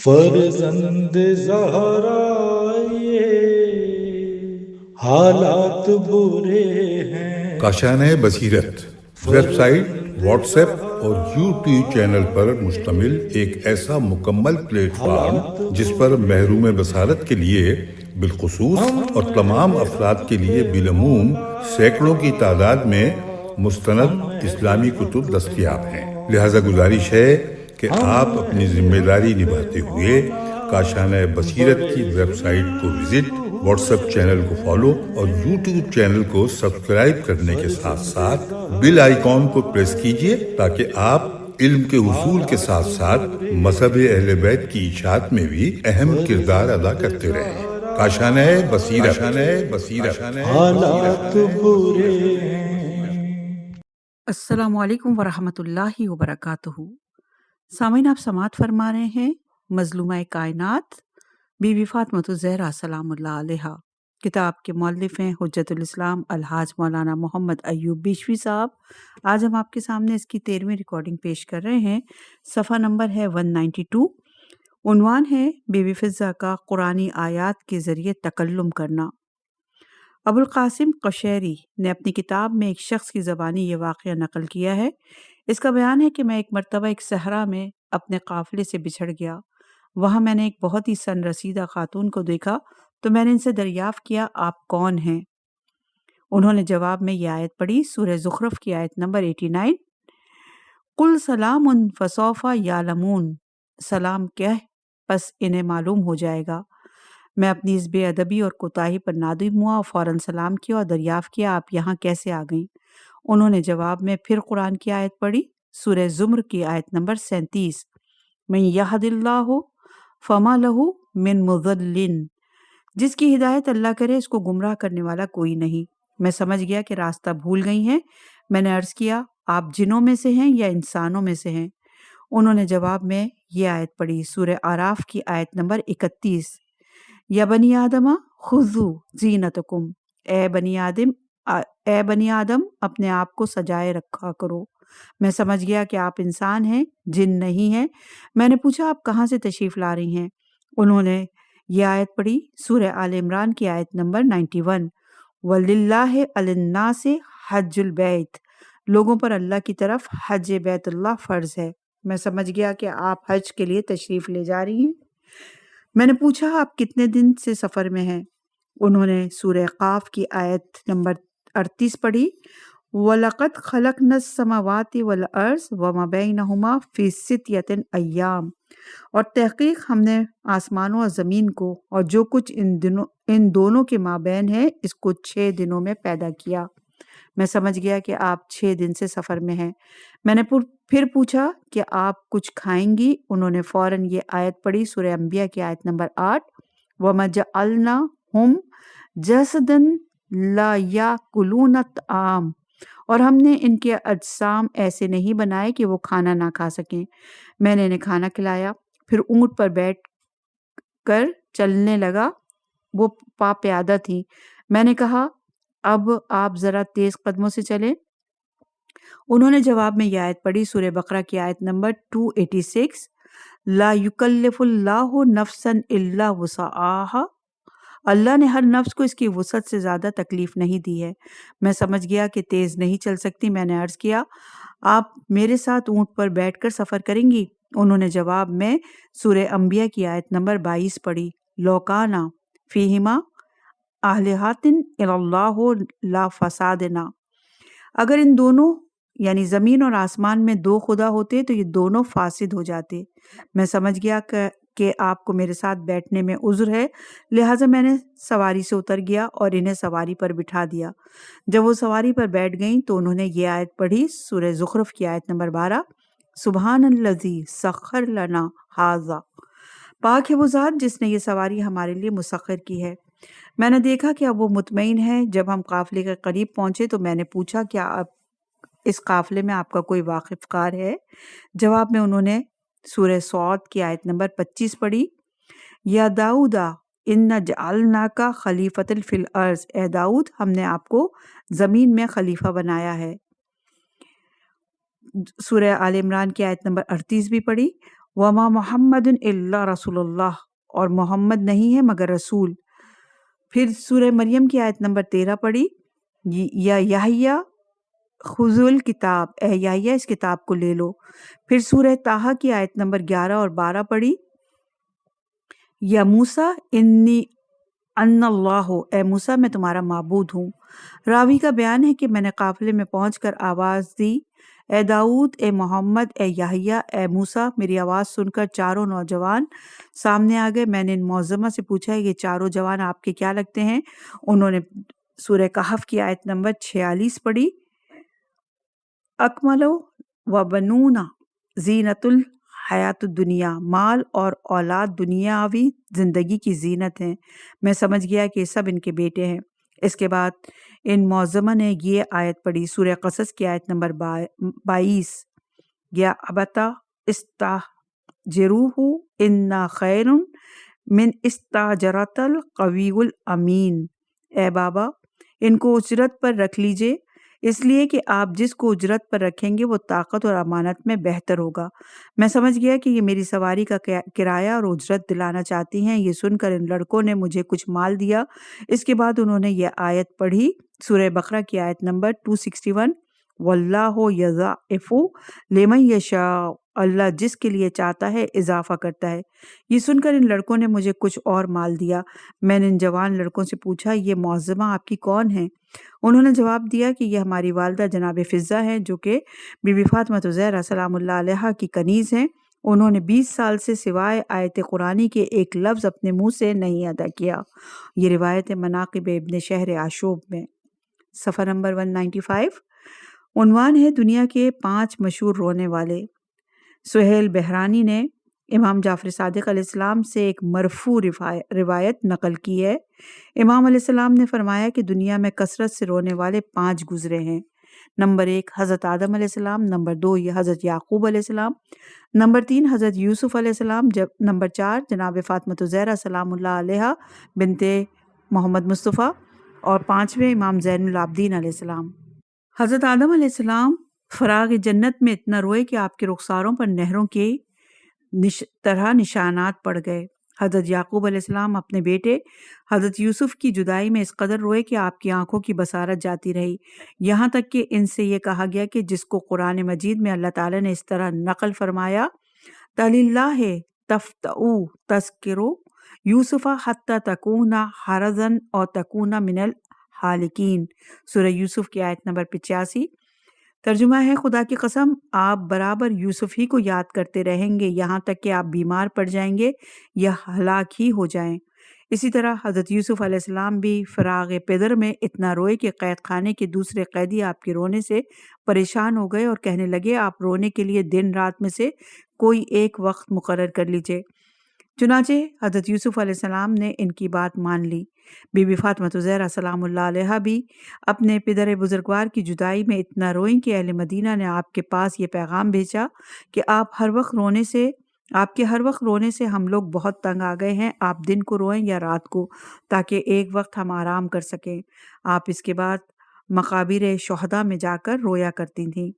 فرزند زہرا یہ حالات برے ہیں۔ کاشانۂ بصیرت ویب سائٹ، واٹس ایپ اور یوٹیوب چینل پر مشتمل ایک ایسا مکمل پلیٹ فارم جس پر محروم بصارت کے لیے بالخصوص اور تمام افراد کے لیے بالعموم سینکڑوں کی تعداد میں مستند اسلامی کتب دستیاب ہیں۔ لہذا گزارش ہے کہ آپ اپنی ذمہ داری نبھاتے ہوئے کاشانۂ بصیرت کی ویب سائٹ کو وزٹ، واٹس ایپ چینل کو فالو اور یوٹیوب چینل کو سبسکرائب کرنے کے ساتھ ساتھ بیل آئیکن کو پریس کیجئے تاکہ آپ علم کے حصول کے ساتھ ساتھ مذہب اہل بیت کی اشاعت میں بھی اہم کردار ادا کرتے رہیں۔ کاشانۂ بصیرت۔ حالات برے ہیں۔ السلام علیکم ورحمۃ اللہ وبرکاتہ۔ سامعین، آپ سماعت فرما رہے ہیں مظلومہ کائنات بی بی فاطمۃ الزہرا سلام اللہ علیہا۔ کتاب کے مؤلف ہیں حجت الاسلام الحاج مولانا محمد ایوب بیشوی صاحب۔ آج ہم آپ کے سامنے اس کی 13ویں ریکارڈنگ پیش کر رہے ہیں۔ صفحہ نمبر ہے 192۔ عنوان ہے بی بی فضہ کا قرآنی آیات کے ذریعے تکلم کرنا۔ ابوالقاسم قشیری نے اپنی کتاب میں ایک شخص کی زبانی یہ واقعہ نقل کیا ہے۔ اس کا بیان ہے کہ میں ایک مرتبہ ایک صحرا میں اپنے قافلے سے بچھڑ گیا۔ وہاں میں نے ایک بہت ہی سن رسیدہ خاتون کو دیکھا تو میں نے ان سے دریافت کیا، آپ کون ہیں؟ انہوں نے جواب میں یہ آیت پڑھی، سورہ زخرف کی آیت نمبر 89، قل سلام فسوف یعلمون، سلام کہہ پس انہیں معلوم ہو جائے گا۔ میں اپنی اس بے ادبی اور کوتاہی پر نادم ہوا اور فوراً سلام کیا اور دریافت کیا، آپ یہاں کیسے آ گئیں؟ انہوں نے جواب میں پھر قرآن کی آیت پڑھی، سورہ زمر کی آیت نمبر 37، من یہد اللہ فما لہ من مضل، جس کی ہدایت اللہ کرے اس کو گمراہ کرنے والا کوئی نہیں۔ میں سمجھ گیا کہ راستہ بھول گئی ہیں۔ میں نے عرض کیا، آپ جنوں میں سے ہیں یا انسانوں میں سے ہیں؟ انہوں نے جواب میں یہ آیت پڑھی، سورہ اعراف کی آیت نمبر 31، یا بنی آدم خذوا زینتکم، اے بنی آدم اپنے آپ کو سجائے رکھا کرو۔ میں سمجھ گیا کہ آپ انسان ہیں، جن نہیں ہیں۔ میں نے پوچھا، آپ کہاں سے تشریف لا رہی ہیں؟ انہوں نے یہ آیت پڑھی، سورہ آل عمران کی آیت نمبر 91، وَلِلَّهِ عَلَى النَّاسِ حَجُّ الْبَيْتِ، لوگوں پر اللہ کی طرف حج بیت اللہ فرض ہے۔ میں سمجھ گیا کہ آپ حج کے لیے تشریف لے جا رہی ہیں۔ میں نے پوچھا، آپ کتنے دن سے سفر میں ہیں؟ انہوں نے سورہ قاف کی آیت نمبر 38 پڑھی، وَلَقَدْ خَلَقْنَا السَّمَاوَاتِ وَالْأَرْضَ وَمَا بَيْنَهُمَا فِي سِتَّةِ أَيَّامٍ، اور تحقیق ہم نے آسمانوں اور زمین کو اور جو کچھ ان دونوں کے مابین ہے اس کو 6 دنوں میں پیدا کیا۔ میں سمجھ گیا کہ آپ 6 دن سے سفر میں ہیں۔ میں نے پھر پوچھا کہ آپ کچھ کھائیں گی؟ انہوں نے فوراً یہ آیت پڑھی، سورہ انبیاء کی آیت نمبر 8، وَمَا جَعَلْنَاهُمْ جَسَدًا لَا يَأْكُلُونَ الطَّعَامَ، اور ہم نے ان کے اجسام ایسے نہیں بنائے کہ وہ کھانا نہ کھا سکیں۔ میں نے انہیں کھانا کھلایا، پھر اونٹ پر بیٹھ کر چلنے لگا، وہ پا پیادہ تھیں۔ میں نے کہا، اب آپ ذرا تیز قدموں سے چلیں۔ انہوں نے جواب میں یہ آیت پڑھی، سورہ بقرہ کی آیت نمبر 286، لا یکلف اللہ نفسا الا وسعہا، اللہ نے ہر نفس کو اس کی وسعت سے زیادہ تکلیف نہیں دی ہے۔ میں سمجھ گیا کہ تیز نہیں چل سکتی۔ میں نے عرض کیا، آپ میرے ساتھ اونٹ پر بیٹھ کر سفر کریں گی؟ انہوں نے جواب میں سورہ انبیاء کی آیت نمبر 22 پڑھی، لو کان فیہما آلہۃ الا اللہ لفسدتا، اگر ان دونوں یعنی زمین اور آسمان میں 2 خدا ہوتے تو یہ دونوں فاسد ہو جاتے۔ میں سمجھ گیا کہ آپ کو میرے ساتھ بیٹھنے میں عذر ہے، لہٰذا میں نے سواری سے اتر گیا اور انہیں سواری پر بٹھا دیا۔ جب وہ سواری پر بیٹھ گئیں تو انہوں نے یہ آیت پڑھی، سورہ زخرف کی آیت نمبر 12، سبحان الذی سخر لنا ھذا، پاک ہے وہ ذات جس نے یہ سواری ہمارے لیے مسخر کی ہے۔ میں نے دیکھا کہ اب وہ مطمئن ہے۔ جب ہم قافلے کے قریب پہنچے تو میں نے پوچھا، کیا اس قافلے میں آپ کا کوئی واقف کار ہے؟ جواب میں انہوں نے سورہ صاد کی آیت نمبر 25 پڑھی، یا داؤد انا جعلناک خلیفۃ فی الارض، اے داؤد ہم نے آپ کو زمین میں خلیفہ بنایا ہے۔ سورہ آل عمران کی آیت نمبر 38 بھی پڑھی، وما محمد الا رسول اللہ، اور محمد نہیں ہے مگر رسول۔ پھر سورہ مریم کی آیت نمبر 13 پڑھی، یا یحییٰ خذوا الکتاب، اے یحییٰ اس کتاب کو لے لو۔ پھر سورہ طٰہٰ کی آیت نمبر 11 اور 12 پڑھی، یا موسیٰ انی ان اللہ، اے موسیٰ میں تمہارا معبود ہوں۔ راوی کا بیان ہے کہ میں نے قافلے میں پہنچ کر آواز دی، اے داؤد، اے محمد، اے یحییٰ، اے موسیٰ۔ میری آواز سن کر چاروں نوجوان سامنے آ گئے۔ میں نے ان معظمہ سے پوچھا، یہ چاروں جوان آپ کے کیا لگتے ہیں؟ انہوں نے سورہ کہف کی آیت نمبر 46 پڑھی، اکملوا و بنونا زینت الحیات الدنیا، مال اور اولاد دنیاوی زندگی کی زینت ہیں۔ میں سمجھ گیا کہ یہ سب ان کے بیٹے ہیں۔ اس کے بعد ان معظمہ نے یہ آیت پڑھی، سورہ قصص کی آیت نمبر 22، یا ابتا استاجروہ انا خیر من استاجرت القوی الامین، اے بابا ان کو اجرت پر رکھ لیجئے، اس لیے کہ آپ جس کو اجرت پر رکھیں گے وہ طاقت اور امانت میں بہتر ہوگا۔ میں سمجھ گیا کہ یہ میری سواری کا کرایہ اور اجرت دلانا چاہتی ہیں۔ یہ سن کر ان لڑکوں نے مجھے کچھ مال دیا۔ اس کے بعد انہوں نے یہ آیت پڑھی، سورہ بقرہ کی آیت نمبر 261، واللہ یضاعف لمن یشاء، اللہ جس کے لیے چاہتا ہے اضافہ کرتا ہے۔ یہ سن کر ان لڑکوں نے مجھے کچھ اور مال دیا۔ میں نے ان جوان لڑکوں سے پوچھا، یہ معظمہ آپ کی کون ہیں؟ انہوں نے جواب دیا کہ یہ ہماری والدہ جناب فضہ ہیں، جو کہ بی بی فاطمہ زہرا سلام اللہ علیہا کی کنیز ہیں۔ انہوں نے 20 سال سے سوائے آیت قرآنی کے ایک لفظ اپنے منہ سے نہیں ادا کیا۔ یہ روایت ہے مناقب ابن شہر عاشوب میں۔ صفحہ نمبر 195، عنوان ہے دنیا کے 5 مشہور رونے والے۔ سہیل بحرانی نے امام جعفر صادق علیہ السلام سے ایک مرفوع روایت نقل کی ہے۔ امام علیہ السلام نے فرمایا کہ دنیا میں کثرت سے رونے والے 5 گزرے ہیں۔ نمبر 1 حضرت آدم علیہ السلام، نمبر 2 یہ حضرت یعقوب علیہ السلام، نمبر 3 حضرت یوسف علیہ السلام، نمبر 4 جناب فاطمہ زہرا سلام اللہ علیہا بنت محمد مصطفیٰ، اور 5ویں امام زین العابدین علیہ السلام۔ حضرت آدم علیہ السلام فراغ جنت میں اتنا روئے کہ آپ کے رخساروں پر نہروں کی طرح نشانات پڑ گئے۔ حضرت یعقوب علیہ السلام اپنے بیٹے حضرت یوسف کی جدائی میں اس قدر روئے کہ آپ کی آنکھوں کی بصارت جاتی رہی، یہاں تک کہ ان سے یہ کہا گیا کہ جس کو قرآن مجید میں اللہ تعالیٰ نے اس طرح نقل فرمایا، تَلِلَّهِ تَفْتَعُ تَذْكِرُ یوسف حَتَّى تَكُونَ حَرَزًا اور تَكُونَ مِنَ الْحَالِكِينَ، سورہ یوسف کی آیت نمبر 85۔ ترجمہ ہے، خدا کی قسم آپ برابر یوسف ہی کو یاد کرتے رہیں گے یہاں تک کہ آپ بیمار پڑ جائیں گے یا ہلاک ہی ہو جائیں۔ اسی طرح حضرت یوسف علیہ السلام بھی فراغ پدر میں اتنا روئے کہ قید خانے کے دوسرے قیدی آپ کے رونے سے پریشان ہو گئے اور کہنے لگے، آپ رونے کے لیے دن رات میں سے کوئی ایک وقت مقرر کر لیجئے۔ چنانچہ حضرت یوسف علیہ السلام نے ان کی بات مان لی۔ بی بی فاطمہ زہرا سلام اللہ علیہا بھی اپنے پدر بزرگوار کی جدائی میں اتنا روئیں کہ اہل مدینہ نے آپ کے پاس یہ پیغام بھیجا کہ آپ کے ہر وقت رونے سے ہم لوگ بہت تنگ آ گئے ہیں، آپ دن کو روئیں یا رات کو، تاکہ ایک وقت ہم آرام کر سکیں۔ آپ اس کے بعد مقابر شہداء میں جا کر رویا کرتی تھیں۔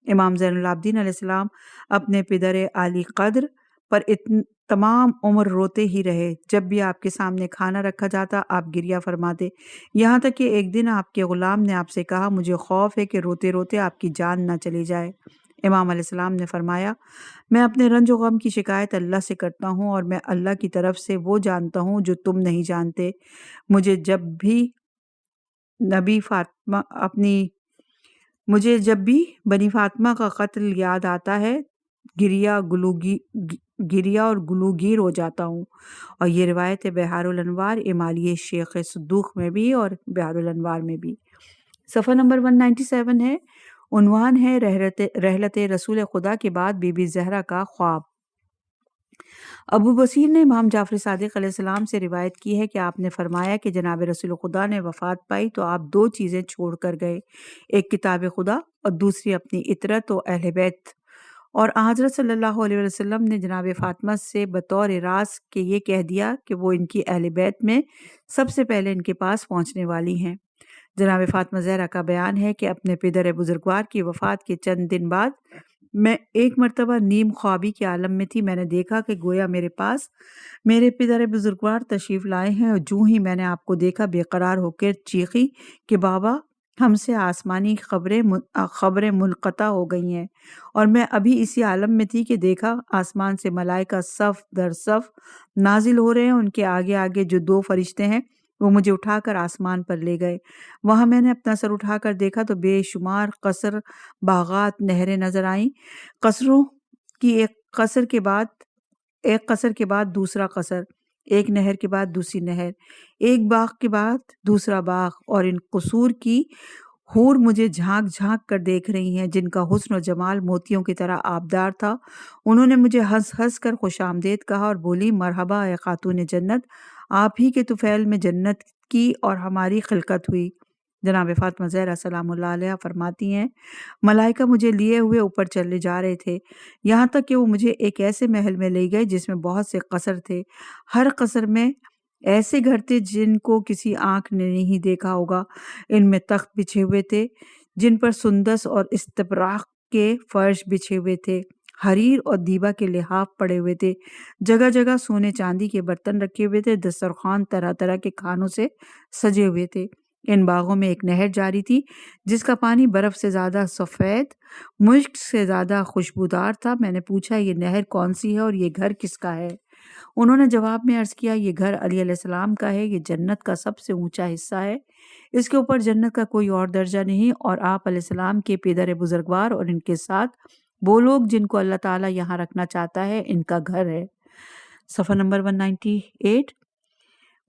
امام زین العابدین علیہ السلام اپنے پدر عالی قدر پر تمام عمر روتے ہی رہے۔ جب بھی آپ کے سامنے کھانا رکھا جاتا آپ گریہ فرماتے، یہاں تک کہ ایک دن آپ کے غلام نے آپ سے کہا، مجھے خوف ہے کہ روتے روتے آپ کی جان نہ چلی جائے۔ امام علیہ السلام نے فرمایا، میں اپنے رنج و غم کی شکایت اللہ سے کرتا ہوں، اور میں اللہ کی طرف سے وہ جانتا ہوں جو تم نہیں جانتے۔ مجھے جب بھی بنی فاطمہ کا قتل یاد آتا ہے گریہ اور گلوگیر ہو جاتا ہوں۔ اور یہ روایت بحار الانوار امالیہ شیخ صدوق میں بھی اور بحار الانوار میں بھی۔ صفحہ نمبر 197 ہے، عنوان ہے رحلت رسول خدا کے بعد بی بی زہرا کا خواب۔ ابو بصیر نے امام جعفر صادق علیہ السلام سے روایت کی ہے کہ آپ نے فرمایا کہ جناب رسول خدا نے وفات پائی تو آپ 2 چیزیں چھوڑ کر گئے، ایک کتاب خدا اور دوسری اپنی عطرت و اہل بیت۔ اور حضرت صلی اللہ علیہ وسلم نے جناب فاطمہ سے بطور راز کے یہ کہہ دیا کہ وہ ان کی اہل بیت میں سب سے پہلے ان کے پاس پہنچنے والی ہیں۔ جناب فاطمہ زہرا کا بیان ہے کہ اپنے پدر بزرگوار کی وفات کے چند دن بعد میں ایک مرتبہ نیم خوابی کے عالم میں تھی۔ میں نے دیکھا کہ گویا میرے پاس میرے پدر بزرگوار تشریف لائے ہیں، اور جوں ہی میں نے آپ کو دیکھا بے قرار ہو کر چیخی کہ بابا، ہم سے آسمانی خبریں منقطع ہو گئی ہیں۔ اور میں ابھی اسی عالم میں تھی کہ دیکھا آسمان سے ملائکہ صف در صف نازل ہو رہے ہیں۔ ان کے آگے آگے جو 2 فرشتے ہیں وہ مجھے اٹھا کر آسمان پر لے گئے۔ وہاں میں نے اپنا سر اٹھا کر دیکھا تو بے شمار قصر، باغات، نہریں نظر آئیں۔ قصروں کی ایک قصر کے بعد دوسرا قصر، ایک نہر کے بعد دوسری نہر، ایک باغ کے بعد دوسرا باغ، اور ان قصور کی حور مجھے جھانک جھانک کر دیکھ رہی ہیں، جن کا حسن و جمال موتیوں کی طرح آبدار تھا۔ انہوں نے مجھے ہنس ہنس کر خوش آمدید کہا اور بولی، مرحبا اے خاتون جنت، آپ ہی کے طفیل میں جنت کی اور ہماری خلقت ہوئی۔ جناب فاطمہ زہرا سلام اللہ علیہ فرماتی ہیں، ملائکہ مجھے لیے ہوئے اوپر چلے جا رہے تھے، یہاں تک کہ وہ مجھے ایک ایسے محل میں لے گئے جس میں بہت سے قصر تھے۔ ہر قصر میں ایسے گھر تھے جن کو کسی آنکھ نے نہیں دیکھا ہوگا۔ ان میں تخت بچھے ہوئے تھے جن پر سندس اور استبراق کے فرش بچھے ہوئے تھے، حریر اور دیبا کے لحاف پڑے ہوئے تھے، جگہ جگہ سونے چاندی کے برتن رکھے ہوئے تھے، دسترخوان طرح طرح کے کھانوں سے سجے ہوئے تھے۔ ان باغوں میں ایک نہر جاری تھی جس کا پانی برف سے زیادہ سفید، مشک سے زیادہ خوشبودار تھا۔ میں نے پوچھا، یہ نہر کون سی ہے اور یہ گھر کس کا ہے؟ انہوں نے جواب میں عرض کیا، یہ گھر علی علیہ السلام کا ہے، یہ جنت کا سب سے اونچا حصہ ہے، اس کے اوپر جنت کا کوئی اور درجہ نہیں، اور آپ علیہ السلام کے پدر بزرگوار اور ان کے ساتھ وہ لوگ جن کو اللہ تعالیٰ یہاں رکھنا چاہتا ہے، ان کا گھر ہے۔ صفحہ نمبر 198،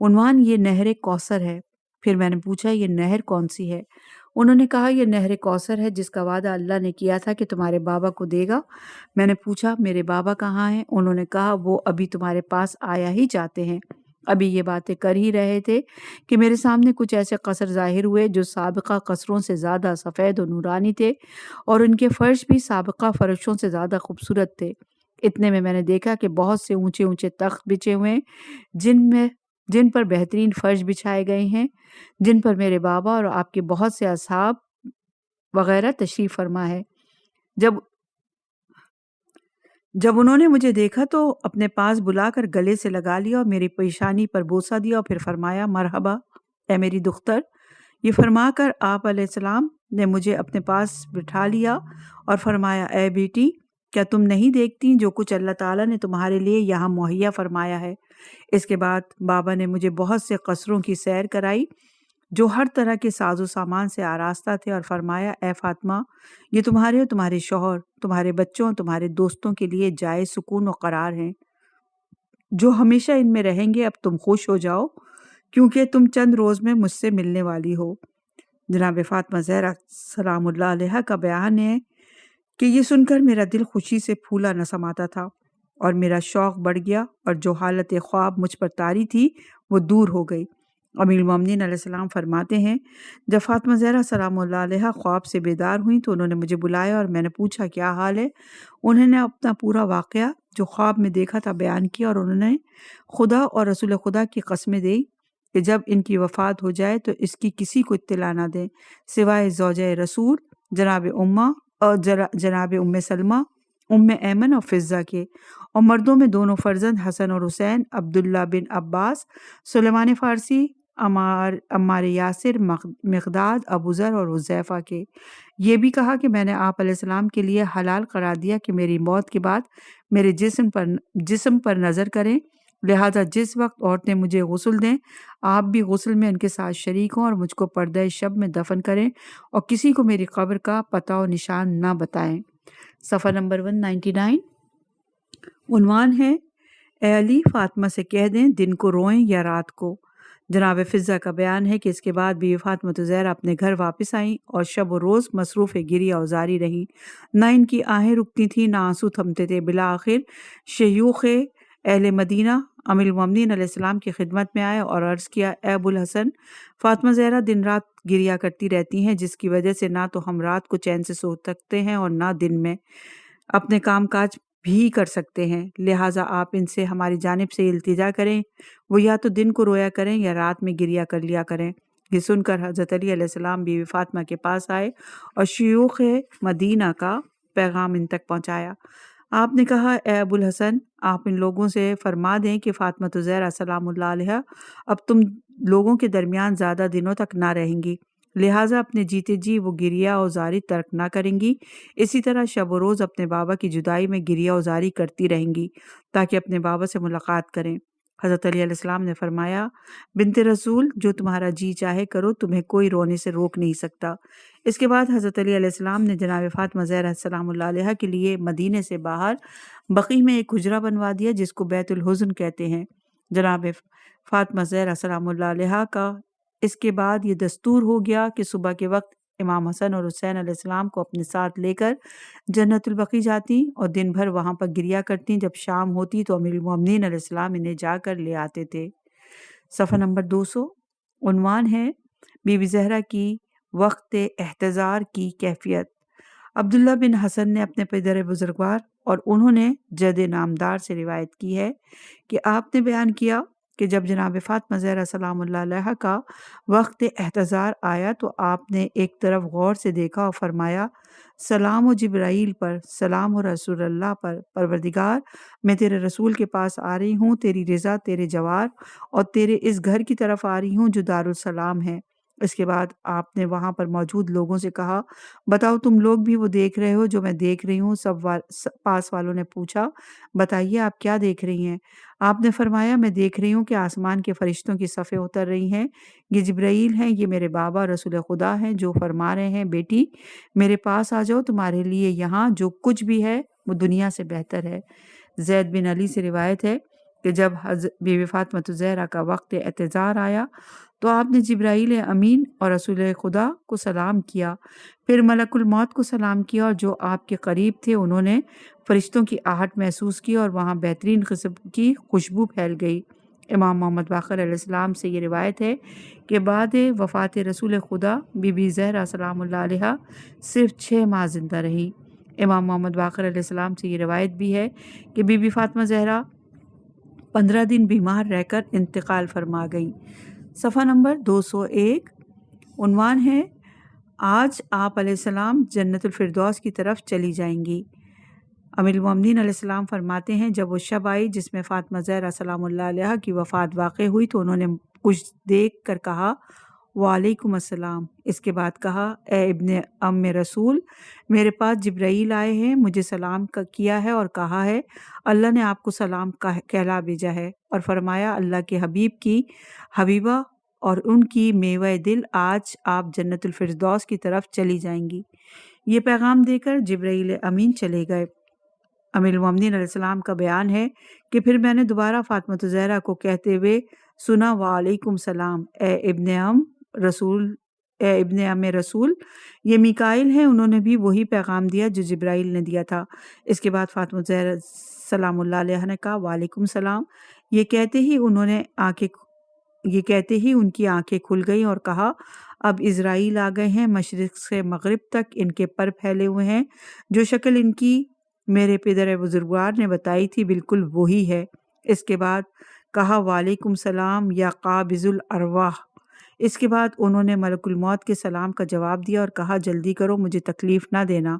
عنوان یہ نہر کوثر ہے۔ پھر میں نے پوچھا، یہ نہر کون سی ہے؟ انہوں نے کہا، یہ نہر کوثر ہے جس کا وعدہ اللہ نے کیا تھا کہ تمہارے بابا کو دے گا۔ میں نے پوچھا، میرے بابا کہاں ہیں؟ انہوں نے کہا، وہ ابھی تمہارے پاس آیا ہی چاہتے ہیں، ابھی یہ باتیں کر ہی رہے تھے کہ میرے سامنے کچھ ایسے قصر ظاہر ہوئے جو سابقہ قصروں سے زیادہ سفید و نورانی تھے، اور ان کے فرش بھی سابقہ فرشوں سے زیادہ خوبصورت تھے۔ اتنے میں نے دیکھا کہ بہت سے اونچے اونچے تخت بچھے ہوئے ہیں جن پر بہترین فرش بچھائے گئے ہیں، جن پر میرے بابا اور آپ کے بہت سے اصحاب وغیرہ تشریف فرما ہے۔ جب انہوں نے مجھے دیکھا تو اپنے پاس بلا کر گلے سے لگا لیا اور میری پیشانی پر بوسہ دیا، اور پھر فرمایا، مرحبا اے میری دختر۔ یہ فرما کر آپ علیہ السلام نے مجھے اپنے پاس بٹھا لیا اور فرمایا، اے بیٹی، کیا تم نہیں دیکھتی جو کچھ اللہ تعالیٰ نے تمہارے لیے یہاں مہیا فرمایا ہے؟ اس کے بعد بابا نے مجھے بہت سے قصروں کی سیر کرائی جو ہر طرح کے ساز و سامان سے آراستہ تھے، اور فرمایا، اے فاطمہ، یہ تمہارے اور تمہارے شوہر، تمہارے بچوں اور تمہارے دوستوں کے لیے جائے سکون و قرار ہیں، جو ہمیشہ ان میں رہیں گے۔ اب تم خوش ہو جاؤ کیونکہ تم چند روز میں مجھ سے ملنے والی ہو۔ جناب فاطمہ زہرا سلام اللہ علیہ کا بیان ہے کہ یہ سن کر میرا دل خوشی سے پھولا نہ سماتا تھا، اور میرا شوق بڑھ گیا، اور جو حالت خواب مجھ پر طاری تھی وہ دور ہو گئی۔ امیر المومنین علیہ السلام فرماتے ہیں، جب فاطمہ زہرا سلام اللہ علیہ خواب سے بیدار ہوئیں تو انہوں نے مجھے بلایا اور میں نے پوچھا، کیا حال ہے؟ انہوں نے اپنا پورا واقعہ جو خواب میں دیکھا تھا بیان کیا، اور انہوں نے خدا اور رسول خدا کی قسمیں دی کہ جب ان کی وفات ہو جائے تو اس کی کسی کو اطلاع نہ دیں سوائے زوجہ رسول جناب ام سلمہ، ام ایمن اور فضہ کے، اور مردوں میں دونوں فرزند حسن اور حسین، عبداللہ بن عباس، سلیمان فارسی، عمار یاسر، مقداد، ابو ذر اور حذیفہ کے۔ یہ بھی کہا کہ میں نے آپ علیہ السلام کے لیے حلال قرار دیا کہ میری موت کے بعد میرے جسم پر نظر کریں، لہذا جس وقت عورتیں مجھے غسل دیں آپ بھی غسل میں ان کے ساتھ شریک ہوں، اور مجھ کو پردہ شب میں دفن کریں، اور کسی کو میری قبر کا پتہ و نشان نہ بتائیں۔ صفحہ نمبر 199، عنوان ہے، اے علی، فاطمہ سے کہہ دیں دن کو روئیں یا رات کو۔ جناب فضہ کا بیان ہے کہ اس کے بعد بیوی فاطمہ زہرا اپنے گھر واپس آئیں اور شب و روز مصروف گریہ و زاری رہیں، نہ ان کی آہیں رکتی تھیں نہ آنسو تھمتے تھے۔ بالآخر شیوخ اہل مدینہ امیر المومنین علیہ السلام کی خدمت میں آئے اور عرض کیا، اے ابو الحسن، فاطمہ زہرا دن رات گریہ کرتی رہتی ہیں، جس کی وجہ سے نہ تو ہم رات کو چین سے سو سکتے ہیں اور نہ دن میں اپنے کام کاج بھی کر سکتے ہیں، لہٰذا آپ ان سے ہماری جانب سے التجا کریں، وہ یا تو دن کو رویا کریں یا رات میں گریہ کر لیا کریں۔ یہ سن کر حضرت علی علیہ السلام بیوی فاطمہ کے پاس آئے اور شیوخ مدینہ کا پیغام ان تک پہنچایا۔ آپ نے کہا اے ابو الحسن، آپ ان لوگوں سے فرما دیں کہ فاطمہ زہرا سلام اللہ علیہا اب تم لوگوں کے درمیان زیادہ دنوں تک نہ رہیں گی، لہٰذا اپنے جیتے جی وہ گریہ اوزاری ترک نہ کریں گی، اسی طرح شب و روز اپنے بابا کی جدائی میں گریہ اوزاری کرتی رہیں گی تاکہ اپنے بابا سے ملاقات کریں۔ حضرت علی علیہ السلام نے فرمایا، بنت رسول، جو تمہارا جی چاہے کرو، تمہیں کوئی رونے سے روک نہیں سکتا۔ اس کے بعد حضرت علی علیہ السلام نے جناب فاطمہ زہرا سلام اللہ علیہا کے لیے مدینے سے باہر بقیع میں ایک حجرہ بنوا دیا جس کو بیت الحزن کہتے ہیں۔ جناب فاطمہ زہرا سلام اللہ علیہا کا اس کے بعد یہ دستور ہو گیا کہ صبح کے وقت امام حسن اور حسین علیہ السلام کو اپنے ساتھ لے کر جنت البقیع جاتی اور دن بھر وہاں پر گریہ کرتی۔ جب شام ہوتی تو امیر المومنین علیہ السلام انہیں جا کر لے آتے تھے۔ صفحہ نمبر 200 عنوان ہے بی بی زہرا کی وقت احتضار کی کیفیت۔ عبداللہ بن حسن نے اپنے پدر بزرگوار اور انہوں نے جد نامدار سے روایت کی ہے کہ آپ نے بیان کیا کہ جب جناب فاطمہ زہرا سلام اللہ علیہا کا وقت احتضار آیا تو آپ نے ایک طرف غور سے دیکھا اور فرمایا، سلام و جبرائیل پر، سلام و رسول اللہ پر، پروردگار میں تیرے رسول کے پاس آ رہی ہوں، تیری رضا، تیرے جوار اور تیرے اس گھر کی طرف آ رہی ہوں جو دارالسلام ہے۔ اس کے بعد آپ نے وہاں پر موجود لوگوں سے کہا، بتاؤ تم لوگ بھی وہ دیکھ رہے ہو جو میں دیکھ رہی ہوں؟ سب پاس والوں نے پوچھا، بتائیے آپ کیا دیکھ رہی ہیں؟ آپ نے فرمایا، میں دیکھ رہی ہوں کہ آسمان کے فرشتوں کی صفیں اتر رہی ہیں، یہ جبرائیل ہیں، یہ میرے بابا رسول خدا ہیں جو فرما رہے ہیں، بیٹی میرے پاس آ جاؤ، تمہارے لیے یہاں جو کچھ بھی ہے وہ دنیا سے بہتر ہے۔ زید بن علی سے روایت ہے کہ جب بی بی فاطمہ زہرا کا وقت اعتذار آیا تو آپ نے جبرائیل امین اور رسول خدا کو سلام کیا، پھر ملک الموت کو سلام کیا، اور جو آپ کے قریب تھے انہوں نے فرشتوں کی آہٹ محسوس کی اور وہاں بہترین قسم کی خوشبو پھیل گئی۔ امام محمد باقر علیہ السلام سے یہ روایت ہے کہ بعد وفات رسول خدا بی بی زہرا سلام اللہ علیہا صرف 6 ماہ زندہ رہی۔ امام محمد باقر علیہ السلام سے یہ روایت بھی ہے کہ بی بی فاطمہ زہرا 15 دن بیمار رہ کر انتقال فرما گئیں۔ صفحہ نمبر 201 عنوان ہے آج آپ علیہ السلام جنت الفردوس کی طرف چلی جائیں گی۔ امیر المومنین علیہ السلام فرماتے ہیں، جب وہ شب آئی جس میں فاطمہ زہرا سلام اللہ علیہا کی وفات واقع ہوئی تو انہوں نے کچھ دیکھ کر کہا، وعلیکم السلام۔ اس کے بعد کہا، اے ابن ام رسول، میرے پاس جبرائیل آئے ہیں، مجھے سلام کیا ہے اور کہا ہے اللہ نے آپ کو سلام کہلا بھیجا ہے، اور فرمایا اللہ کے حبیب کی حبیبہ اور ان کی میوہ دل آج آپ جنت الفردوس کی طرف چلی جائیں گی۔ یہ پیغام دے کر جبرائیل امین چلے گئے۔ امیر المومنین علیہ السلام کا بیان ہے کہ پھر میں نے دوبارہ فاطمہ زہرا کو کہتے ہوئے سنا، وعلیکم السلام اے ابن ام رسول، یہ میکائیل ہیں، انہوں نے بھی وہی پیغام دیا جو جبرائیل نے دیا تھا۔ اس کے بعد فاطمہ زہرا سلام اللہ علیہا نے کہا، وعلیکم السلام۔ یہ کہتے ہی ان کی آنکھیں کھل گئیں اور کہا، اب اسرائیل آ گئے ہیں، مشرق سے مغرب تک ان کے پر پھیلے ہوئے ہیں، جو شکل ان کی میرے پدر بزرگوار نے بتائی تھی بالکل وہی ہے۔ اس کے بعد کہا، وعلیکم السلام یا قابض الارواح۔ اس کے بعد انہوں نے ملک الموت کے سلام کا جواب دیا اور کہا، جلدی کرو، مجھے تکلیف نہ دینا۔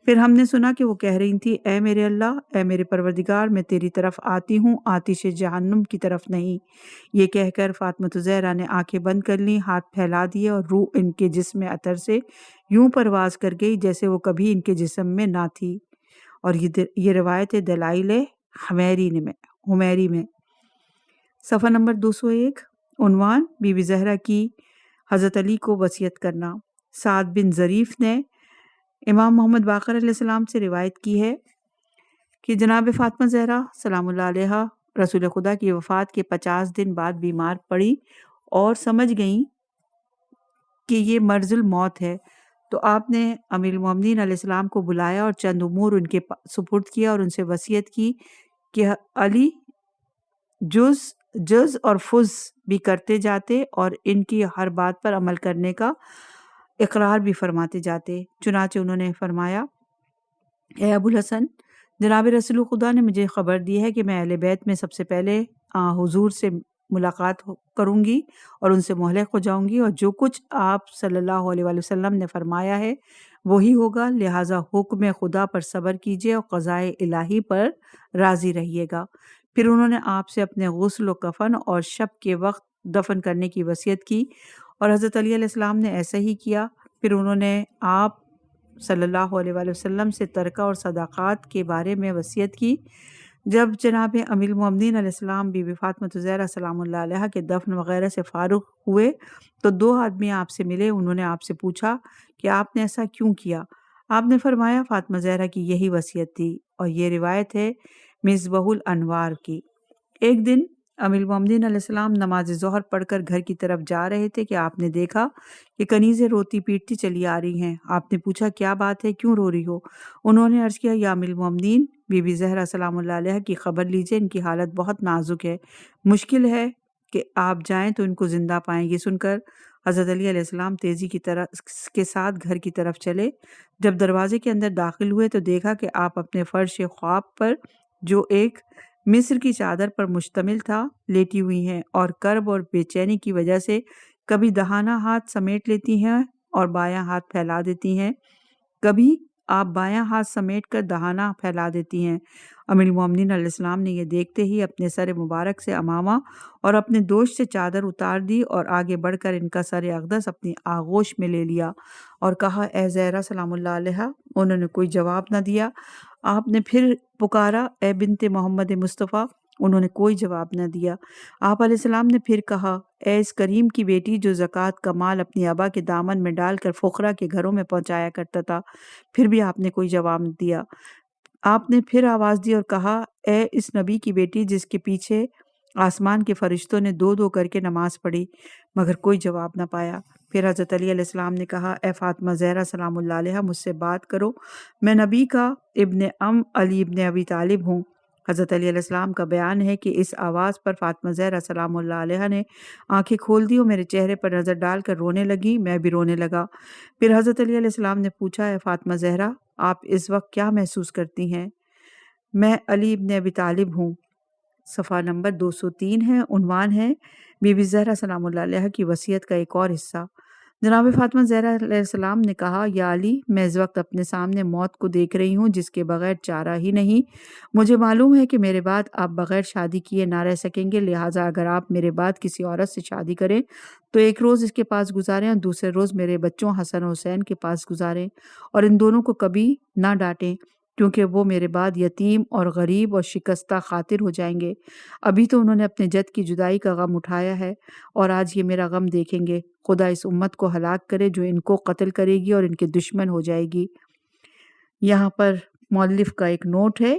پھر ہم نے سنا کہ وہ کہہ رہی تھی، اے میرے اللہ، اے میرے پروردگار، میں تیری طرف آتی ہوں، آتش جہنم کی طرف نہیں۔ یہ کہہ کر فاطمہ زہرا نے آنکھیں بند کر لیں، ہاتھ پھیلا دیے اور روح ان کے جسم عطر سے یوں پرواز کر گئی جیسے وہ کبھی ان کے جسم میں نہ تھی۔ اور یہ روایت دلائل حمیری میں۔ صفحہ نمبر 201 عنوان بی بی زہرا کی حضرت علی کو وصیت کرنا۔ سعد بن ظریف نے امام محمد باقر علیہ السلام سے روایت کی ہے کہ جناب فاطمہ زہرا سلام اللہ علیہا رسول خدا کی وفات کے 50 دن بعد بیمار پڑی اور سمجھ گئیں کہ یہ مرض الموت ہے، تو آپ نے امیر المومنین علیہ السلام کو بلایا اور چند امور ان کے سپرد کیا اور ان سے وصیت کی کہ علی جز اور فز بھی کرتے جاتے اور ان کی ہر بات پر عمل کرنے کا اقرار بھی فرماتے جاتے۔ چنانچہ انہوں نے فرمایا، اے ابو الحسن، جناب رسول خدا نے مجھے خبر دی ہے کہ میں اہل بیت میں سب سے پہلے حضور سے ملاقات کروں گی اور ان سے مہلک ہو جاؤں گی، اور جو کچھ آپ صلی اللہ علیہ وآلہ وسلم نے فرمایا ہے وہی ہوگا، لہٰذا حکم خدا پر صبر کیجیے اور قضائے الہی پر راضی رہیے گا۔ پھر انہوں نے آپ سے اپنے غسل و کفن اور شب کے وقت دفن کرنے کی وصیت کی اور حضرت علی علیہ السلام نے ایسا ہی کیا۔ پھر انہوں نے آپ صلی اللہ علیہ وآلہ وسلم سے ترکہ اور صداقات کے بارے میں وصیت کی۔ جب جناب امیر المومنین علیہ السلام بی بی فاطمہ زہرا سلام اللہ علیہا کے دفن وغیرہ سے فارغ ہوئے تو 2 آدمی آپ سے ملے۔ انہوں نے آپ سے پوچھا کہ آپ نے ایسا کیوں کیا؟ آپ نے فرمایا فاطمہ زہرا کی یہی وصیت تھی، اور یہ روایت ہے مصباح الانوار کی۔ ایک دن امیر المومنین علیہ السلام نماز ظہر پڑھ کر گھر کی طرف جا رہے تھے کہ آپ نے دیکھا کہ کنیزیں روتی پیٹتی چلی آ رہی ہیں۔ آپ نے پوچھا کیا بات ہے، کیوں رو رہی ہو؟ انہوں نے عرض کیا یا امیر المومنین، بی بی زہرا سلام اللہ علیہا کی خبر لیجئے، ان کی حالت بہت نازک ہے، مشکل ہے کہ آپ جائیں تو ان کو زندہ پائیں۔ یہ سن کر حضرت علی علیہ السلام تیزی کے ساتھ گھر کی طرف چلے۔ جب دروازے کے اندر داخل ہوئے تو دیکھا کہ آپ اپنے فرش خواب پر، جو ایک مصر کی چادر پر مشتمل تھا، لیٹی ہوئی ہیں اور کرب اور بے چینی کی وجہ سے کبھی داہنا ہاتھ سمیٹ لیتی ہیں اور بایاں ہاتھ پھیلا دیتی ہیں، کبھی آپ بایاں ہاتھ سمیٹ کر داہنا پھیلا دیتی ہیں۔ امیر المومنین علیہ السلام نے یہ دیکھتے ہی اپنے سر مبارک سے عمامہ اور اپنے دوش سے چادر اتار دی اور آگے بڑھ کر ان کا سر اقدس اپنی آغوش میں لے لیا اور کہا اے زہرا سلام اللہ علیہا۔ انہوں نے کوئی جواب نہ دیا۔ آپ نے پھر پکارا اے بنت محمد مصطفیٰ۔ انہوں نے کوئی جواب نہ دیا۔ آپ علیہ السلام نے پھر کہا اے اس کریم کی بیٹی جو زکوٰۃ کا مال اپنی ابا کے دامن میں ڈال کر فقراء کے گھروں میں پہنچایا کرتا تھا۔ پھر بھی آپ نے کوئی جواب نہ دیا۔ آپ نے پھر آواز دی اور کہا اے اس نبی کی بیٹی جس کے پیچھے آسمان کے فرشتوں نے 2 کر کے نماز پڑھی، مگر کوئی جواب نہ پایا۔ پھر حضرت علی علیہ السلام نے کہا اے فاطمہ زہرا سلام اللہ علیہا، مجھ سے بات کرو، میں نبی کا ابن علی ابن ابی طالب ہوں۔ حضرت علی علیہ السلام کا بیان ہے کہ اس آواز پر فاطمہ زہرا سلام اللہ علیہا نے آنکھیں کھول دی اور میرے چہرے پر نظر ڈال کر رونے لگی، میں بھی رونے لگا۔ پھر حضرت علی علیہ السلام نے پوچھا اے فاطمہ زہرا، آپ اس وقت کیا محسوس کرتی ہیں؟ میں علی ابن ابی طالب ہوں۔ صفحہ نمبر 203 ہے۔ عنوان ہے بی بی زہرا سلام اللہ علیہا کی وصیت کا ایک اور حصہ۔ جناب فاطمہ زہرا علیہ السلام نے کہا یا علی، میں اس وقت اپنے سامنے موت کو دیکھ رہی ہوں جس کے بغیر چارہ ہی نہیں۔ مجھے معلوم ہے کہ میرے بعد آپ بغیر شادی کیے نہ رہ سکیں گے، لہٰذا اگر آپ میرے بعد کسی عورت سے شادی کریں تو ایک روز اس کے پاس گزاریں اور دوسرے روز میرے بچوں حسن و حسین کے پاس گزاریں، اور ان دونوں کو کبھی نہ ڈانٹیں کیونکہ وہ میرے بعد یتیم اور غریب اور شکستہ خاطر ہو جائیں گے۔ ابھی تو انہوں نے اپنے جد کی جدائی کا غم اٹھایا ہے اور آج یہ میرا غم دیکھیں گے۔ خدا اس امت کو ہلاک کرے جو ان کو قتل کرے گی اور ان کے دشمن ہو جائے گی۔ یہاں پر مؤلف کا ایک نوٹ ہے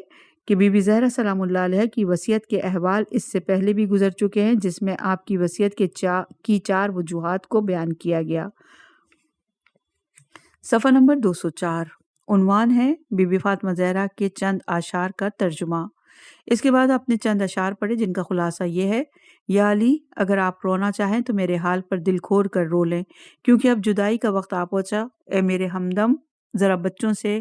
کہ بی بی زہرا سلام اللہ علیہ کی وصیت کے احوال اس سے پہلے بھی گزر چکے ہیں، جس میں آپ کی وصیت کی 4 وجوہات کو بیان کیا گیا۔ صفحہ نمبر 204۔ عنوان ہے بی بی فاطمہ زہرا کے چند اشعار کا ترجمہ۔ اس کے بعد آپ نے چند اشعار پڑھے جن کا خلاصہ یہ ہے یا علی، اگر آپ رونا چاہیں تو میرے حال پر دل کھول کر رو لیں کیونکہ اب جدائی کا وقت آ پہنچا۔ اے میرے ہمدم، ذرا بچوں سے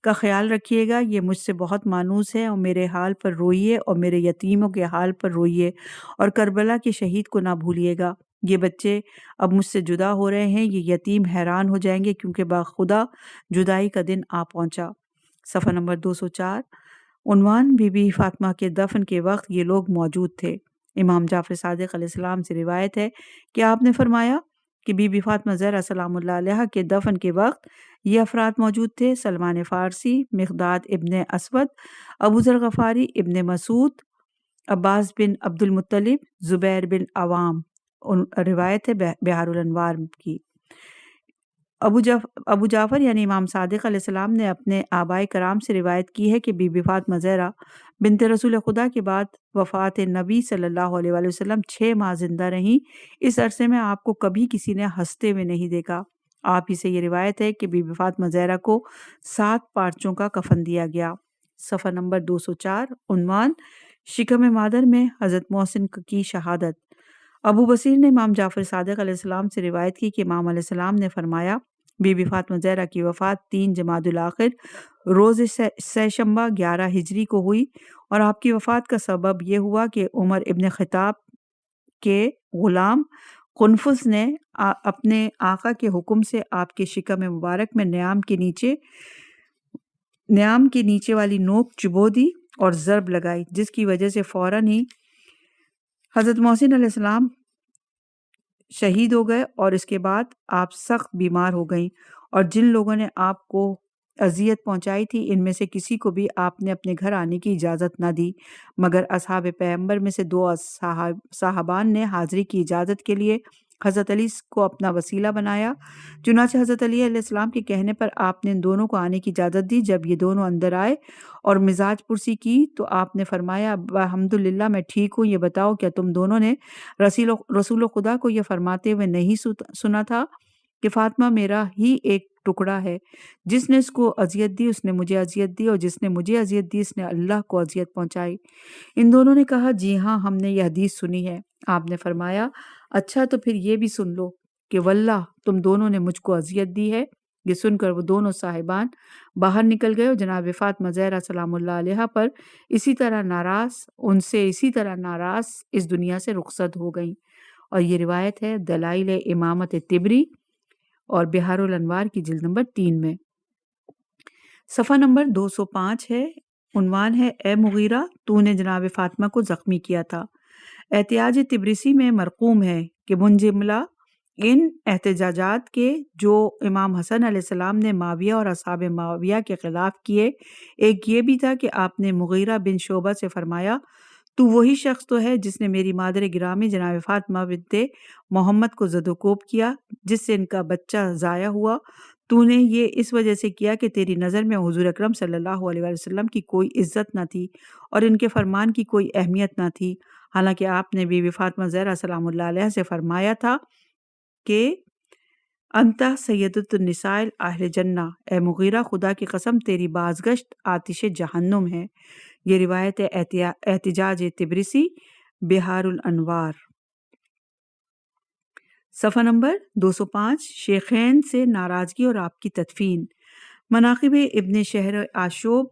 کا خیال رکھیے گا، یہ مجھ سے بہت مانوس ہے، اور میرے حال پر روئیے اور میرے یتیموں کے حال پر روئیے اور کربلا کے شہید کو نہ بھولیے گا۔ یہ بچے اب مجھ سے جدا ہو رہے ہیں، یہ یتیم حیران ہو جائیں گے کیونکہ باخدا جدائی کا دن آ پہنچا۔ صفحہ نمبر 204۔ عنوان بی بی فاطمہ کے دفن کے وقت یہ لوگ موجود تھے۔ امام جعفر صادق علیہ السلام سے روایت ہے کہ آپ نے فرمایا کہ بی بی فاطمہ زہرا سلام اللہ علیہا کے دفن کے وقت یہ افراد موجود تھے: سلمان فارسی، مقداد ابن اسود، ابو ذر غفاری، ابن مسعود، عباس بن عبد المطلب، زبیر بن عوام۔ روایت ہے بحار الانوار کی۔ ابو جعفر یعنی امام صادق علیہ السلام نے اپنے آبائے کرام سے روایت کی ہے کہ بی بی فاطمہ زہرا بنت رسول خدا کے بعد وفات نبی صلی اللہ علیہ وآلہ وسلم 6 ماہ زندہ رہیں۔ اس عرصے میں آپ کو کبھی کسی نے ہنستے ہوئے نہیں دیکھا۔ آپ ہی سے یہ روایت ہے کہ بی بی فاطمہ زہرا کو 7 پارچوں کا کفن دیا گیا۔ صفحہ نمبر 204۔ عنوان شکم مادر میں حضرت محسن کی شہادت۔ ابو بصیر نے امام جعفر صادق علیہ السلام سے روایت کی کہ امام علیہ السلام نے فرمایا بی بی فاطمہ زہرا کی وفات 3 جمادی الاخر روز سہ شنبہ 11 ہجری کو ہوئی، اور آپ کی وفات کا سبب یہ ہوا کہ عمر ابن خطاب کے غلام قنفذ نے اپنے آقا کے حکم سے آپ کے شکم مبارک میں نیام کے نیچے والی نوک چبو دی اور ضرب لگائی، جس کی وجہ سے فوراً ہی حضرت محسن علیہ السلام شہید ہو گئے، اور اس کے بعد آپ سخت بیمار ہو گئیں، اور جن لوگوں نے آپ کو اذیت پہنچائی تھی ان میں سے کسی کو بھی آپ نے اپنے گھر آنے کی اجازت نہ دی، مگر اصحاب پیغمبر میں سے 2 صحابان نے حاضری کی اجازت کے لیے حضرت علی کو اپنا وسیلہ بنایا۔ چنانچہ حضرت علی علیہ السلام کے کہنے پر آپ نے ان دونوں کو آنے کی اجازت دی۔ جب یہ دونوں اندر آئے اور مزاج پرسی کی تو آپ نے فرمایا، الحمدللہ میں ٹھیک ہوں، یہ بتاؤ کیا تم دونوں نے رسول خدا کو یہ فرماتے ہوئے نہیں سنا تھا کہ فاطمہ میرا ہی ایک ٹکڑا ہے، جس نے اس کو اذیت دی اس نے مجھے اذیت دی، اور جس نے مجھے اذیت دی اس نے اللہ کو اذیت پہنچائی؟ ان دونوں نے کہا، جی ہاں ہم نے یہ حدیث سنی ہے۔ آپ نے فرمایا، اچھا تو پھر یہ بھی سن لو کہ واللہ تم دونوں نے مجھ کو اذیت دی ہے۔ یہ سن کر وہ دونوں صاحبان باہر نکل گئے، اور جناب فاطمہ زہرا سلام اللہ علیہا پر اسی طرح ناراض اس دنیا سے رخصت ہو گئیں۔ اور یہ روایت ہے دلائل امامت طبری اور بہار الانوار کی جلد نمبر 3 میں۔ صفحہ نمبر 205 ہے، عنوان ہے اے مغیرہ تو نے جناب فاطمہ کو زخمی کیا تھا۔ احتجاج تبریسی میں مرقوم ہے کہ منجملہ ان احتجاجات کے جو امام حسن علیہ السلام نے معاویہ اور اصحاب معاویہ کے خلاف کیے، ایک یہ بھی تھا کہ آپ نے مغیرہ بن شعبہ سے فرمایا، تو وہی شخص تو ہے جس نے میری مادر گرامی جناب فاطمہ بنت محمد کو زد و کوب کیا، جس سے ان کا بچہ ضائع ہوا۔ تو نے یہ اس وجہ سے کیا کہ تیری نظر میں حضور اکرم صلی اللہ علیہ وسلم کی کوئی عزت نہ تھی اور ان کے فرمان کی کوئی اہمیت نہ تھی، حالانکہ آپ نے بی بی فاطمہ زہرا سلام اللہ علیہ سے فرمایا تھا کہ انت سیدۃ النساء اہل جنہ، اے مغیرہ خدا کی قسم تیری بازگشت آتش جہنم ہے۔ یہ روایت ہے احتجاج تبریسی بہار الانوار۔ صفحہ نمبر 205، شیخین سے ناراضگی اور آپ کی تدفین۔ مناقب ابن شہر آشوب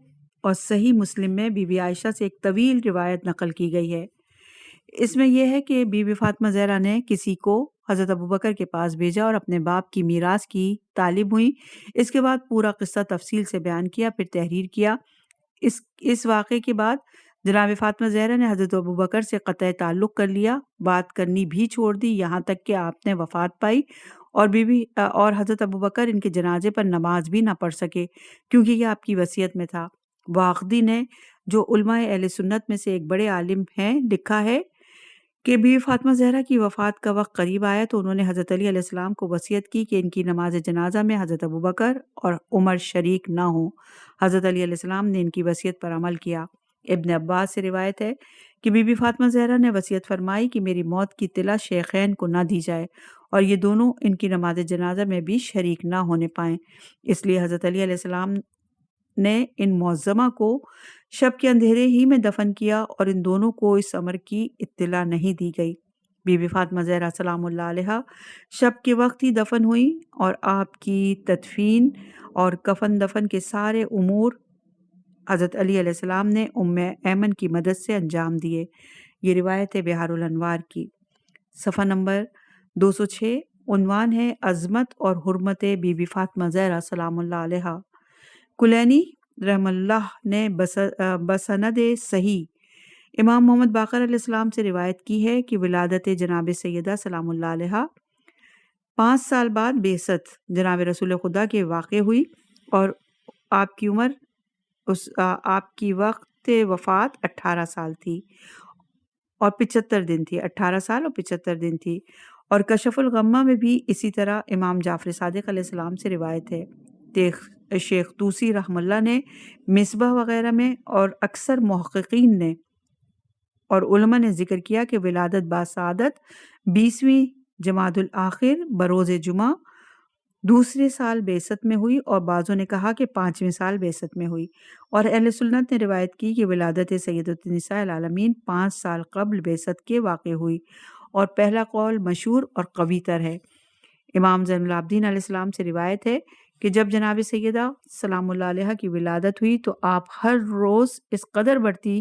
اور صحیح مسلم میں بی بی عائشہ سے ایک طویل روایت نقل کی گئی ہے۔ اس میں یہ ہے کہ بی بی فاطمہ زہرا نے کسی کو حضرت ابوبکر کے پاس بھیجا اور اپنے باپ کی میراث کی طالب ہوئی۔ اس کے بعد پورا قصہ تفصیل سے بیان کیا، پھر تحریر کیا۔ اس واقعے کے بعد جناب فاطمہ زہرا نے حضرت ابوبکر سے قطع تعلق کر لیا، بات کرنی بھی چھوڑ دی، یہاں تک کہ آپ نے وفات پائی اور حضرت ابوبکر ان کے جنازے پر نماز بھی نہ پڑھ سکے، کیونکہ یہ آپ کی وصیت میں تھا۔ واقدی نے، جو علماء اہل سنت میں سے ایک بڑے عالم ہیں، لکھا ہے کہ بی بی فاطمہ زہرا کی وفات کا وقت قریب آیا تو انہوں نے حضرت علی علیہ السلام کو وصیت کی کہ ان کی نماز جنازہ میں حضرت ابوبکر اور عمر شریک نہ ہوں۔ حضرت علی علیہ السلام نے ان کی وصیت پر عمل کیا۔ ابن عباس سے روایت ہے کہ بی بی فاطمہ زہرا نے وصیت فرمائی کہ میری موت کی اطلاع شیخین کو نہ دی جائے اور یہ دونوں ان کی نماز جنازہ میں بھی شریک نہ ہونے پائیں، اس لیے حضرت علی علیہ السلام نے ان معظمہ کو شب کے اندھیرے ہی میں دفن کیا اور ان دونوں کو اس امر کی اطلاع نہیں دی گئی۔ بی بی فاطمہ زہرا سلام اللہ علیہا شب کے وقت ہی دفن ہوئی اور آپ کی تدفین اور کفن دفن کے سارے امور حضرت علی علیہ السلام نے ام ایمن کی مدد سے انجام دیے۔ یہ روایت ہے بہار الانوار کی۔ صفحہ نمبر 206، عنوان ہے عظمت اور حرمت بی بی فاطمہ زہرا سلام اللہ علیہا۔ کلینی رحم اللہ نے بسند صحیح امام محمد باقر علیہ السلام سے روایت کی ہے کہ ولادت جناب سیدہ سلام اللہ علیہا 5 سال بعد بعثت جناب رسول خدا کے واقع ہوئی اور آپ کی عمر آپ کی وقت وفات 18 سال تھی اور 75 دن تھی، 18 سال اور 75 دن تھی۔ اور کشف الغمہ میں بھی اسی طرح امام جعفر صادق علیہ السلام سے روایت ہے۔ شیخ طوسی رحم اللہ نے مصباح وغیرہ میں اور اکثر محققین نے اور علماء نے ذکر کیا کہ ولادت باسعادت 20ویں جمادی الاخر بروز جمعہ دوسرے سال بعثت میں ہوئی، اور بعضوں نے کہا کہ 5ویں سال بعثت میں ہوئی، اور اہل سنت نے روایت کی کہ ولادت سیدۃ النساء العالمین 5 سال قبل بعثت کے واقع ہوئی، اور پہلا قول مشہور اور قوی تر ہے۔ امام زین العابدین علیہ السلام سے روایت ہے کہ جب جناب سیدہ سلام اللہ علیہ کی ولادت ہوئی تو آپ ہر روز اس قدر بڑھتی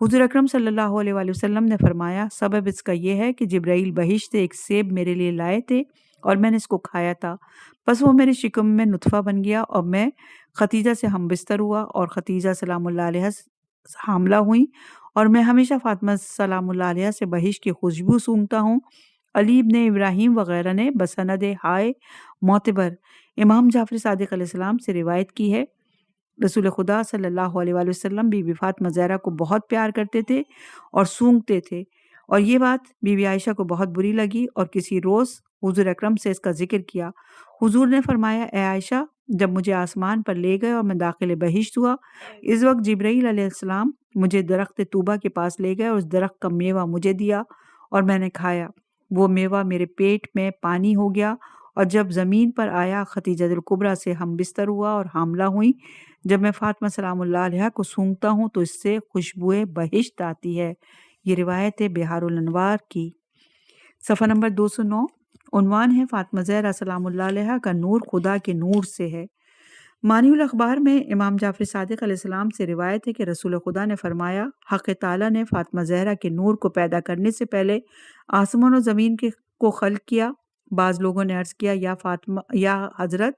حضور اکرم صلی اللہ علیہ وآلہ وسلم نے فرمایا سبب اس کا یہ ہے کہ جبرائیل بہشت سے ایک سیب میرے لیے لائے تھے اور میں نے اس کو کھایا تھا، پس وہ میرے شکم میں نطفہ بن گیا اور میں ختیجہ سے ہم بستر ہوا اور ختیجہ سلام اللہ علیہ حاملہ ہوئیں اور میں ہمیشہ فاطمہ سلام اللہ علیہ سے بہشت کی خوشبو سونگھتا ہوں۔ علی ابن ابراہیم وغیرہ نے بسند ہائے معتبر امام جعفر صادق علیہ السلام سے روایت کی ہے، رسول خدا صلی اللہ علیہ وآلہ وسلم بی بی فاطمہ زہرا کو بہت پیار کرتے تھے اور سونگتے تھے، اور یہ بات بی بی عائشہ کو بہت بری لگی اور کسی روز حضور اکرم سے اس کا ذکر کیا۔ حضور نے فرمایا اے عائشہ، جب مجھے آسمان پر لے گئے اور میں داخل بہشت ہوا، اس وقت جبرائیل علیہ السلام مجھے درخت طوبہ کے پاس لے گئے اور اس درخت کا میوہ مجھے دیا اور میں نے کھایا، وہ میوہ میرے پیٹ میں پانی ہو گیا، اور جب زمین پر آیا ختیجہ الکبریٰ سے ہم بستر ہوا اور حاملہ ہوئی، جب میں فاطمہ سلام اللہ علیہ کو سونگتا ہوں تو اس سے خوشبوئے بہشت آتی ہے۔ یہ روایت ہے بہار الانوار کی، صفحہ نمبر 209۔ عنوان ہے فاطمہ زہرا سلام اللہ علیہ کا نور خدا کے نور سے ہے۔ مانی الاخبار میں امام جعفر صادق علیہ السلام سے روایت ہے کہ رسول خدا نے فرمایا حق تعالیٰ نے فاطمہ زہرا کے نور کو پیدا کرنے سے پہلے آسمان و زمین کو خلق کیا۔ بعض لوگوں نے عرض کیا یا حضرت،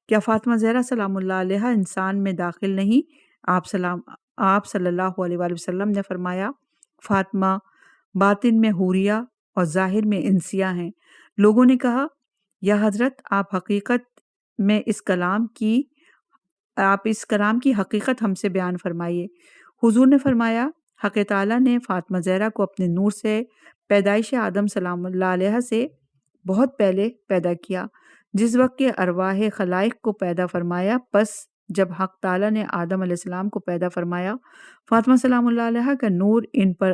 کیا فاطمہ زہرا سلام اللہ علیہ انسان میں داخل نہیں؟ آپ صلی اللہ علیہ وآلہ وسلم نے فرمایا فاطمہ باطن میں حوریہ اور ظاہر میں انسیہ ہیں۔ لوگوں نے کہا یا حضرت، آپ اس کلام کی حقیقت ہم سے بیان فرمائیے۔ حضور نے فرمایا حق تعالیٰ نے فاطمہ زہرا کو اپنے نور سے پیدائش آدم سلام اللہ علیہ سے بہت پہلے پیدا کیا، جس وقت کے ارواح خلائق کو پیدا فرمایا۔ پس جب حق تعالیٰ نے آدم علیہ السلام کو پیدا فرمایا، فاطمہ سلام اللہ علیہ کا نور ان پر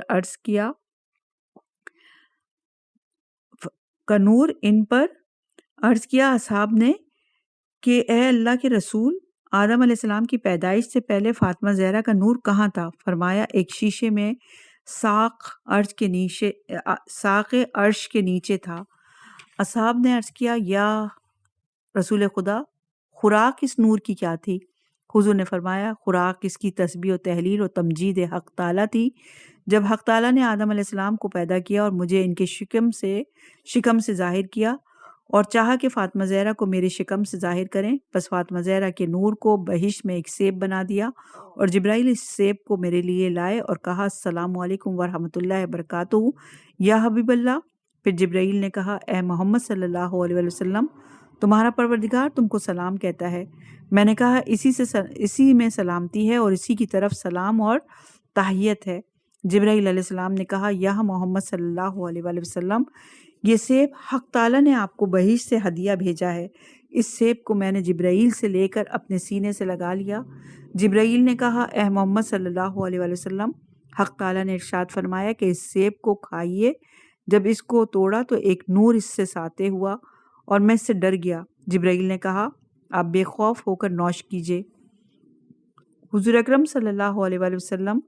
عرض کیا اصحاب نے کہ اے اللہ کے رسول، آدم علیہ السلام کی پیدائش سے پہلے فاطمہ زہرا کا نور کہاں تھا؟ فرمایا ایک شیشے میں ساق عرش کے نیچے تھا۔ اصحاب نے عرض کیا یا رسول خدا، خوراک اس نور کی کیا تھی؟ حضور نے فرمایا خوراک اس کی تسبیح و تحلیل و تمجید حق تعالیٰ تھی۔ جب حق تعالیٰ نے آدم علیہ السلام کو پیدا کیا اور مجھے ان کے شکم سے ظاہر کیا اور چاہا کہ فاطمہ زہرا کو میرے شکم سے ظاہر کریں، بس فاطمہ زہرا کے نور کو بہشت میں ایک سیب بنا دیا، اور جبرائیل اس سیب کو میرے لیے لائے اور کہا السلام علیکم ورحمۃ اللہ وبرکاتہ یا حبیب اللہ۔ پھر جبرائیل نے کہا اے محمد صلی اللہ علیہ وسلم، تمہارا پروردگار تم کو سلام کہتا ہے۔ میں نے کہا اسی میں سلامتی ہے اور اسی کی طرف سلام اور تحیت ہے۔ جبرائیل علیہ السلام نے کہا یا محمد صلی اللہ علیہ وسلم، یہ سیب حق تعالیٰ نے آپ کو بہشت سے ہدیہ بھیجا ہے۔ اس سیب کو میں نے جبرائیل سے لے کر اپنے سینے سے لگا لیا۔ جبرائیل نے کہا اے محمد صلی اللہ علیہ وسلم، حق تعالیٰ نے ارشاد فرمایا کہ اس سیب کو کھائیے۔ جب اس کو توڑا تو ایک نور اس سے ساطع ہوا اور میں اس سے ڈر گیا۔ جبرائیل نے کہا آپ بے خوف ہو کر نوش کیجیے۔ حضور اکرم صلی اللہ علیہ وسلم،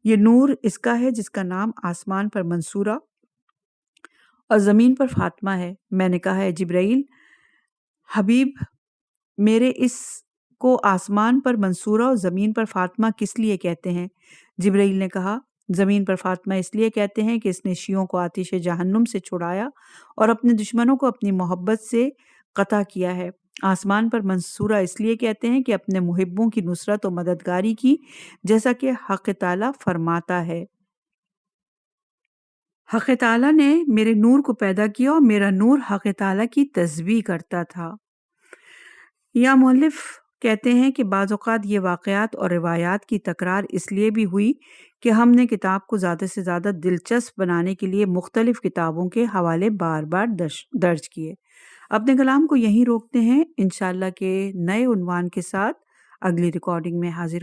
یہ نور اس کا ہے جس کا نام آسمان پر منصورہ اور زمین پر فاطمہ ہے۔ میں نے کہا ہے جبرائیل، حبیب میرے اس کو آسمان پر منصورہ اور زمین پر فاطمہ کس لیے کہتے ہیں؟ جبرائیل نے کہا زمین پر فاطمہ اس لیے کہتے ہیں کہ اس نے شیعوں کو آتش جہنم سے چھڑایا اور اپنے دشمنوں کو اپنی محبت سے قطع کیا ہے۔ آسمان پر منصورہ اس لیے کہتے ہیں کہ اپنے محبوں کی نصرت و مددگاری کی، جیسا کہ حق تعالیٰ فرماتا ہے حق تعالیٰ نے میرے نور کو پیدا کیا اور میرا نور حق تعالیٰ کی تسبیح کرتا تھا۔ یا مؤلف کہتے ہیں کہ بعض اوقات یہ واقعات اور روایات کی تکرار اس لیے بھی ہوئی کہ ہم نے کتاب کو زیادہ سے زیادہ دلچسپ بنانے کے لیے مختلف کتابوں کے حوالے بار بار درج کیے۔ اپنے کلام کو یہیں روکتے ہیں، انشاءاللہ کے نئے عنوان کے ساتھ اگلی ریکارڈنگ میں حاضر